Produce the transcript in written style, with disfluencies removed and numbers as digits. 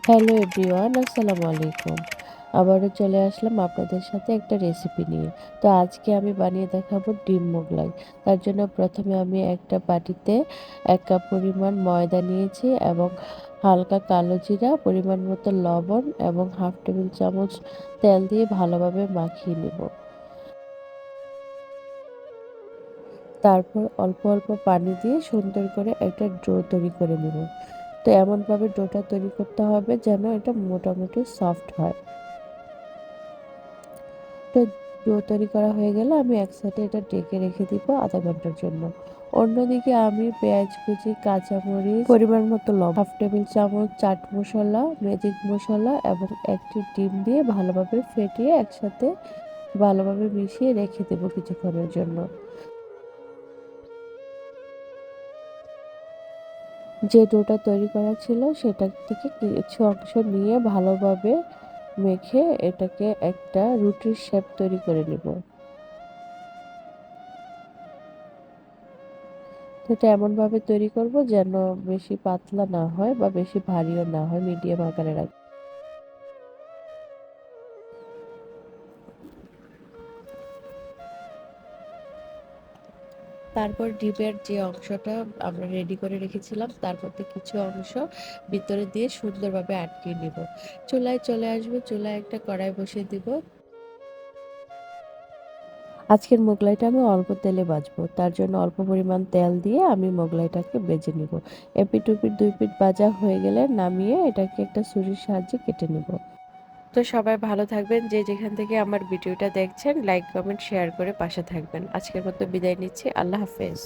Hello everyone, আসসালামু আলাইকুম। আবারও চলে আসলাম আপনাদের সাথে একটা রেসিপি নিয়ে। তো আজকে আমি বানিয়ে দেখাবো ডিম মোগলাই। তার জন্য প্রথমে আমি একটা বাটিতে ১ কাপ পরিমাণ ময়দা নিয়েছি এবং হালকা কালো জিরা, পরিমাণ মতো লবণ এবং 1/2 টেবিল চামচ তেল দিয়ে ভালোভাবে মাখিয়ে নিব। তারপর অল্প অল্প পানি দিয়ে সুন্দর করে একটা ডো তৈরি করে নিব। তো এমনভাবে ডোটা তৈরি করতে হবে যেন এটা মোটামুটি সফট হয়। তো ডো তৈরি করা হয়ে গেলে আমি এক সাইডে এটা ঢেকে রেখে দিব আধা ঘন্টার জন্য। অন্যদিকে আমি পেঁয়াজ কুচি, কাঁচামরিচ, পরিমাণ মতো লবণ, 1/2 টেবিল চামচ চাট মশলা, ম্যাজিক মশলা এবং একটি ডিম দিয়ে ভালোভাবে ফেটিয়ে একসাথে ভালোভাবে মিশিয়ে রেখে দেবো কিছুক্ষণের জন্য। যে ডোটা তৈরি করা ছিল সেটা থেকে কিছু অংশ নিয়ে ভালোভাবে মেখে এটাকে একটা রুটির শেপ তৈরি করে নেব। তো এটা এমনভাবে তৈরি করব যেন বেশি পাতলা না হয় বা বেশি ভারীও না হয়, মিডিয়াম আকারে রাখবো। তারপর ডিমের যে অংশটা আমরা রেডি করে রেখেছিলাম তার মধ্যে কিছু অংশ ভিতরে দিয়ে সুন্দরভাবে আটকে নিব। চুলায় চলে আসবো, চুলায় একটা কড়াই বসিয়ে দিব। আজকের মোগলাইটা আমি অল্প তেলে ভাজবো, তার জন্য অল্প পরিমাণ তেল দিয়ে আমি মোগলাইটাকে ভেজে নিব। এপিট ওপিট 2 পিঠ ভাজা হয়ে গেলে নামিয়ে এটাকে একটা ছুরির সাহায্যে কেটে নিব। তো সবাই ভালো থাকবেন, যে যেখান থেকে আমার ভিডিওটা দেখছেন লাইক কমেন্ট শেয়ার করে পাশে থাকবেন। আজকের মতো বিদায় নিচ্ছি, আল্লাহ হাফেজ।